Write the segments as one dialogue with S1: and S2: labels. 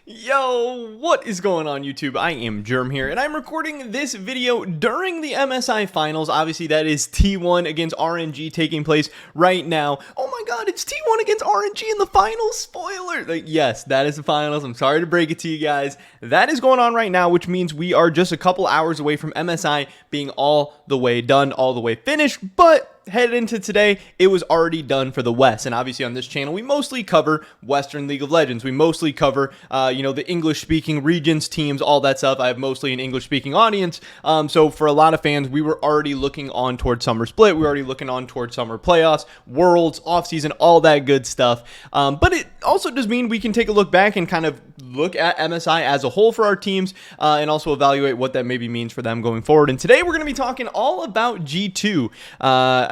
S1: Yo, what is going on YouTube? I am Germ here, and I'm recording this video during the MSI Finals. Obviously, that is T1 against RNG taking place right now. Oh my god, it's T1 against RNG in the finals? Spoiler! Yes, that is the finals. I'm sorry to break it to you guys. That is going on right now, which means we are just a couple hours away from MSI being all the way done, all the way finished, but headed into today, it was already done for the West. And obviously on this channel, we mostly cover Western League of Legends. We mostly cover, the English-speaking regions, teams, all that stuff. I have mostly an English-speaking audience. So for a lot of fans, we were already looking on towards Summer Split. We were already looking on towards Summer Playoffs, Worlds, offseason, all that good stuff. But it also does mean we can take a look back and kind of look at MSI as a whole for our teams and also evaluate what that maybe means for them going forward. And today we're going to be talking all about G2.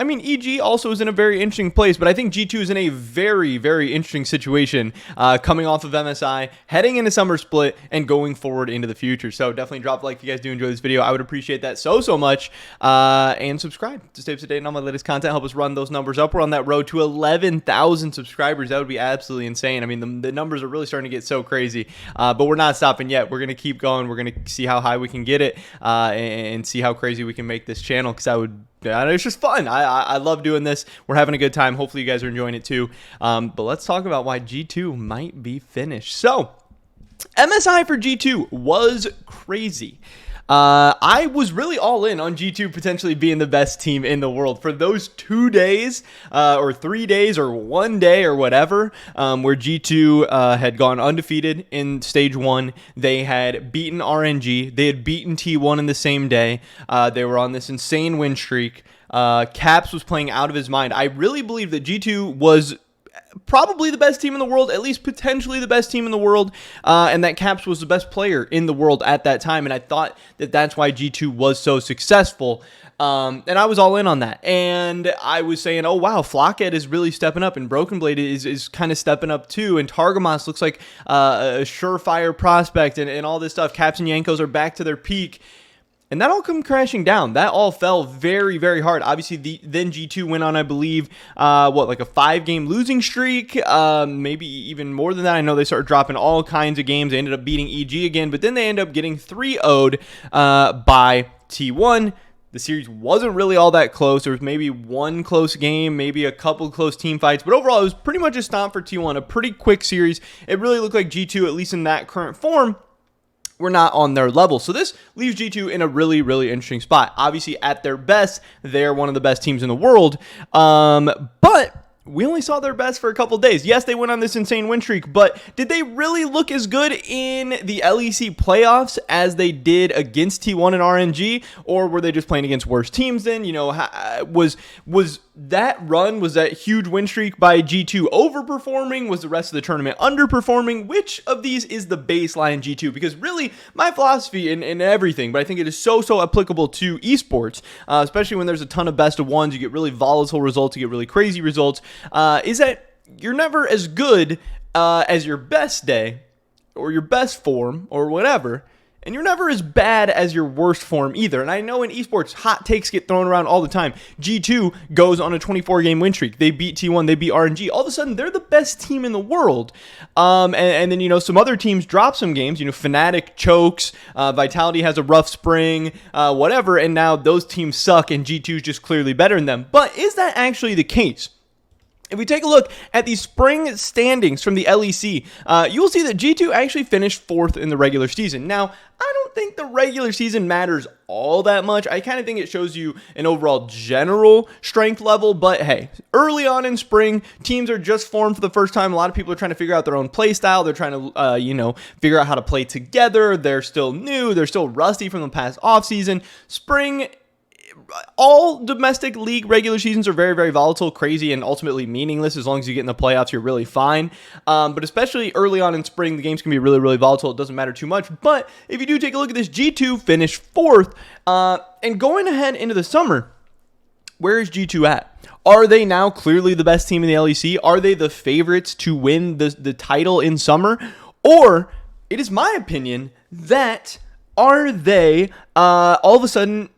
S1: EG also is in a very interesting place, but I think G2 is in a very, very interesting situation coming off of MSI, heading into Summer Split, and going forward into the future. So definitely drop a like if you guys do enjoy this video. I would appreciate that so much. And subscribe to stay up to date on all my latest content. Help us run those numbers up. We're on that road to 11,000 subscribers. That would be absolutely insane. I mean, the numbers are really starting to get so crazy, but we're not stopping yet. We're going to keep going. We're going to see how high we can get it and see how crazy we can make this channel, because it's just fun. I love doing this. We're having a good time. Hopefully you guys are enjoying it too. But let's talk about why G2 might be finished. So MSI for G2 was crazy. I was really all in on G2 potentially being the best team in the world for those 2 days or 3 days or 1 day or whatever, where G2 had gone undefeated in stage 1. They had beaten RNG. They had beaten T1 in the same day. They were on this insane win streak. Caps was playing out of his mind. I really believe that G2 was probably the best team in the world, at least potentially the best team in the world, and that Caps was the best player in the world at that time, and I thought that that's why G2 was so successful, and I was all in on that, and I was saying, oh wow, Flockhead is really stepping up, and Broken Blade is kind of stepping up too, and Targamas looks like a surefire prospect, and all this stuff. Caps and Yankos are back to their peak. And that all come crashing down. That all fell very, very hard. Obviously, then G2 went on, I believe, like a 5-game losing streak, maybe even more than that. I know they started dropping all kinds of games. They ended up beating EG again, but then they ended up getting 3-0'd by T1. The series wasn't really all that close. There was maybe one close game, maybe a couple close team fights, but overall, it was pretty much a stomp for T1. A pretty quick series. It really looked like G2, at least in that current form, we're not on their level. So this leaves G2 in a really, really interesting spot. Obviously, at their best, they're one of the best teams in the world. But we only saw their best for a couple days. Yes, they went on this insane win streak, but did they really look as good in the LEC playoffs as they did against T1 and RNG? Or were they just playing against worse teams then? You know, was that run, was that huge win streak by G2 overperforming? Was the rest of the tournament underperforming? Which of these is the baseline G2? Because really, my philosophy in everything, but I think it is so applicable to esports, especially when there's a ton of best of ones, you get really volatile results, you get really crazy results, is that you're never as good as your best day or your best form or whatever, and you're never as bad as your worst form either. And I know in esports, hot takes get thrown around all the time. G2 goes on a 24-game win streak. They beat T1, they beat RNG. All of a sudden, they're the best team in the world. And then, you know, some other teams drop some games. You know, Fnatic chokes, Vitality has a rough spring, whatever, and now those teams suck, and G2 is just clearly better than them. But is that actually the case? If we take a look at the spring standings from the LEC, you will see that G2 actually finished 4th in the regular season. Now, I don't think the regular season matters all that much. I kind of think it shows you an overall general strength level, but hey, early on in spring, teams are just formed for the first time. A lot of people are trying to figure out their own play style. They're trying to, figure out how to play together. They're still new. They're still rusty from the past offseason. Spring, all domestic league regular seasons are very, very volatile, crazy, and ultimately meaningless. As long as you get in the playoffs, you're really fine. But especially early on in spring, the games can be really, really volatile. It doesn't matter too much. But if you do take a look at this, G2 finished 4th. And going ahead into the summer, where is G2 at? Are they now clearly the best team in the LEC? Are they the favorites to win the title in summer? Or, it is my opinion, that are they all of a sudden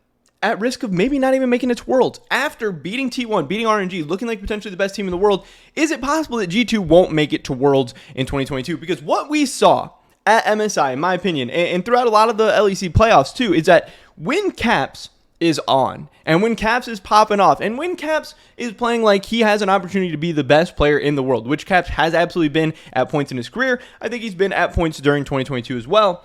S1: at risk of maybe not even making it to Worlds? After beating T1, beating RNG, looking like potentially the best team in the world, is it possible that G2 won't make it to Worlds in 2022? Because what we saw at MSI, in my opinion, and throughout a lot of the LEC playoffs too, is that when Caps is on, and when Caps is popping off, and when Caps is playing like he has an opportunity to be the best player in the world, which Caps has absolutely been at points in his career. I think he's been at points during 2022 as well.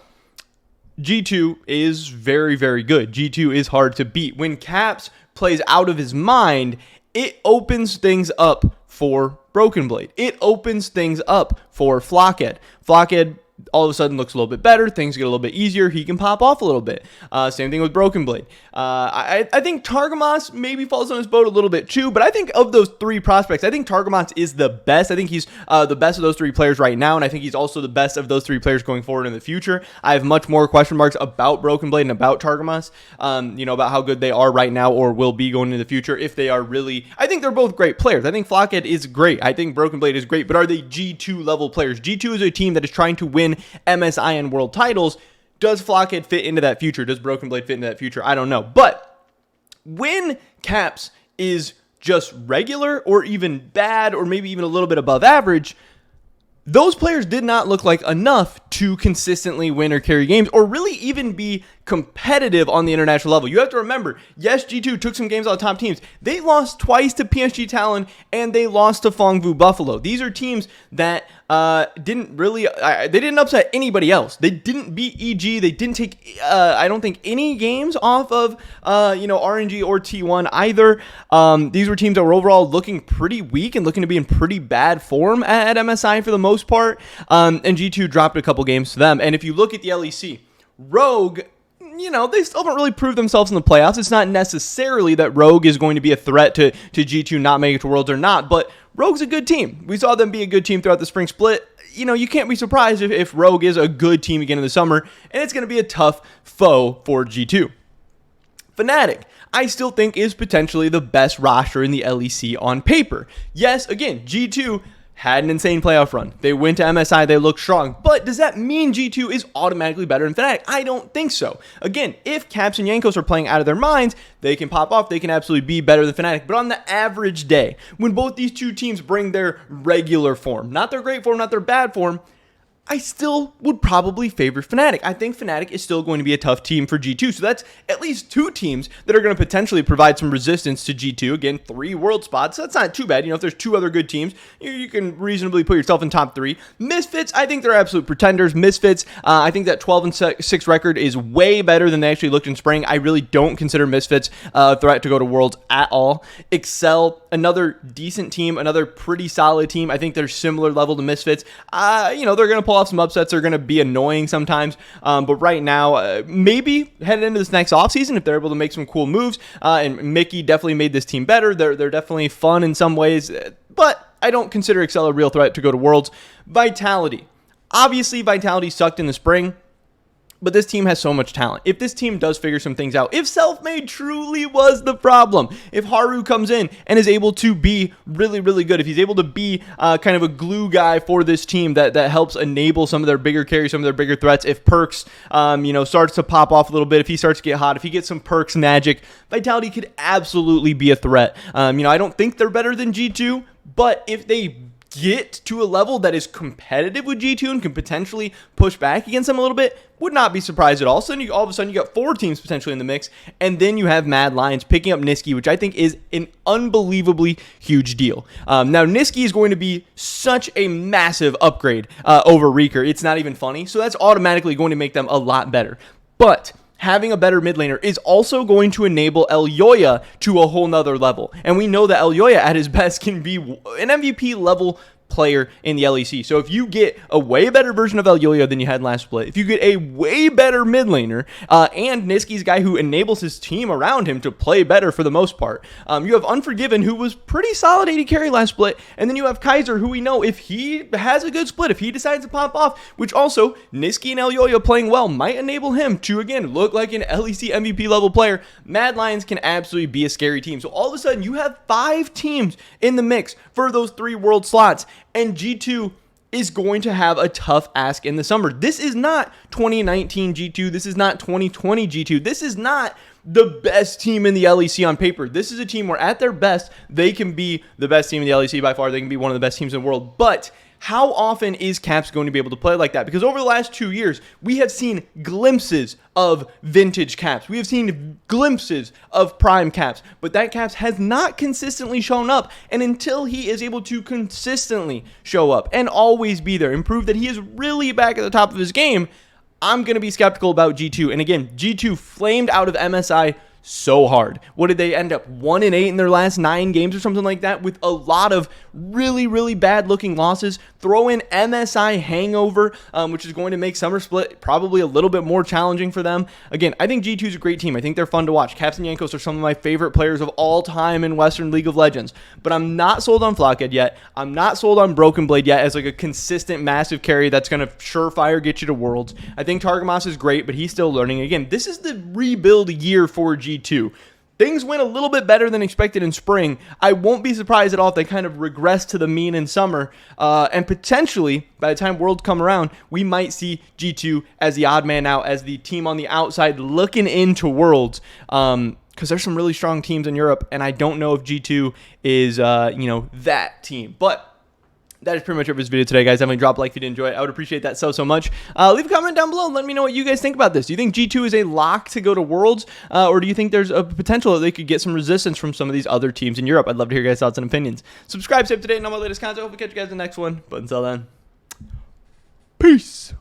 S1: G2 is very, very good. G2 is hard to beat. When Caps plays out of his mind, it opens things up for Broken Blade. It opens things up for Flockhead. Flockhead all of a sudden looks a little bit better. Things get a little bit easier. He can pop off a little bit. Same thing with Broken Blade. I think Targamas maybe falls on his boat a little bit too, but I think of those three prospects, I think Targamas is the best. I think he's the best of those three players right now, and I think he's also the best of those three players going forward in the future. I have much more question marks about Broken Blade and about Targamas, about how good they are right now or will be going into the future if they are really. I think they're both great players. I think Flockhead is great. I think Broken Blade is great, but are they G2 level players? G2 is a team that is trying to win MSI and world titles. Does Flockhead fit into that future? Does Broken Blade fit into that future? I don't know. But when Caps is just regular or even bad or maybe even a little bit above average, those players did not look like enough to consistently win or carry games or really even be competitive on the international level. You have to remember, yes, G2 took some games on top teams. They lost twice to PSG Talon and they lost to Fongvu Buffalo. These are teams that didn't really, they didn't upset anybody else. They didn't beat EG. They didn't take, I don't think, any games off of, RNG or T1 either. These were teams that were overall looking pretty weak and looking to be in pretty bad form at MSI for the most part. And G2 dropped a couple games to them. And if you look at the LEC, Rogue, they still haven't really proved themselves in the playoffs. It's not necessarily that Rogue is going to be a threat to G2 not making it to Worlds or not, but Rogue's a good team. We saw them be a good team throughout the spring split. You can't be surprised if Rogue is a good team again in the summer, and it's going to be a tough foe for G2. Fnatic, I still think, is potentially the best roster in the LEC on paper. Yes, again, G2 had an insane playoff run. They went to MSI, they looked strong. But does that mean G2 is automatically better than Fnatic? I don't think so. Again, if Caps and Jankos are playing out of their minds, they can pop off, they can absolutely be better than Fnatic. But on the average day, when both these two teams bring their regular form, not their great form, not their bad form, I still would probably favor Fnatic. I think Fnatic is still going to be a tough team for G2. So that's at least two teams that are going to potentially provide some resistance to G2. Again, 3 world spots. So that's not too bad. If there's 2 other good teams, you can reasonably put yourself in top 3. Misfits, I think they're absolute pretenders. Misfits, I think that 12-6 record is way better than they actually looked in spring. I really don't consider Misfits a threat to go to Worlds at all. Excel, another decent team, another pretty solid team. I think they're similar level to Misfits. They're going to pull off some upsets. Are going to be annoying sometimes, but right now, maybe headed into this next offseason, if they're able to make some cool moves, and Mickey definitely made this team better. They're definitely fun in some ways, but I don't consider Excel a real threat to go to Worlds. Vitality. Obviously, Vitality sucked in the spring, but this team has so much talent. If this team does figure some things out, if self-made truly was the problem, if Haru comes in and is able to be really, really good, if he's able to be kind of a glue guy for this team that helps enable some of their bigger carries, some of their bigger threats, if Perks, starts to pop off a little bit, if he starts to get hot, if he gets some Perks magic, Vitality could absolutely be a threat. I don't think they're better than G2, but if they get to a level that is competitive with G2 and can potentially push back against them a little bit, would not be surprised at all. So all of a sudden you got 4 teams potentially in the mix, and then you have Mad Lions picking up Niski, which I think is an unbelievably huge deal. Now Niski is going to be such a massive upgrade over Reeker. It's not even funny. So that's automatically going to make them a lot better. But having a better mid laner is also going to enable Elyoya to a whole nother level. And we know that Elyoya at his best can be an MVP level player in the LEC. So if you get a way better version of Elyoya than you had last split, if you get a way better mid laner, and Niski's guy who enables his team around him to play better for the most part, you have Unforgiven, who was pretty solid AD carry last split, and then you have Kaiser, who we know if he has a good split, if he decides to pop off, which also Niski and Elyoya playing well might enable him to, again, look like an LEC MVP level player. Mad Lions can absolutely be a scary team. So all of a sudden you have 5 teams in the mix for those 3 world slots, and G2 is going to have a tough ask in the summer. This is not 2019 G2. This is not 2020 G2. This is not the best team in the LEC on paper. This is a team where at their best, they can be the best team in the LEC by far. They can be one of the best teams in the world. But How often is Caps going to be able to play like that? Because over the last 2 years, we have seen glimpses of vintage Caps. We have seen glimpses of prime Caps, but that Caps has not consistently shown up. And until he is able to consistently show up and always be there and prove that he is really back at the top of his game, I'm going to be skeptical about G2. And again, G2 flamed out of MSI so hard. What did they end up? 1-8 in their last 9 games or something like that, with a lot of really, really bad looking losses. Throw in MSI hangover, which is going to make Summer Split probably a little bit more challenging for them. Again, I think G2 is a great team. I think they're fun to watch. Caps and Yankos are some of my favorite players of all time in Western League of Legends, but I'm not sold on Flockhead yet. I'm not sold on Broken Blade yet as like a consistent massive carry that's going to surefire get you to Worlds. I think Targamas is great, but he's still learning. Again, this is the rebuild year for G2. Things went a little bit better than expected in spring. I won't be surprised at all if they kind of regress to the mean in summer. And potentially, by the time Worlds come around, we might see G2 as the odd man out, as the team on the outside looking into Worlds. Because there's some really strong teams in Europe, and I don't know if G2 is, that team. But that is pretty much it for this video today, guys. Definitely drop a like if you did enjoy it. I would appreciate that so much. Leave a comment down below and let me know what you guys think about this. Do you think G2 is a lock to go to Worlds, or do you think there's a potential that they could get some resistance from some of these other teams in Europe? I'd love to hear your guys' thoughts and opinions. Subscribe, stay up to date on all my latest content. I hope to catch you guys in the next one. But until then, peace.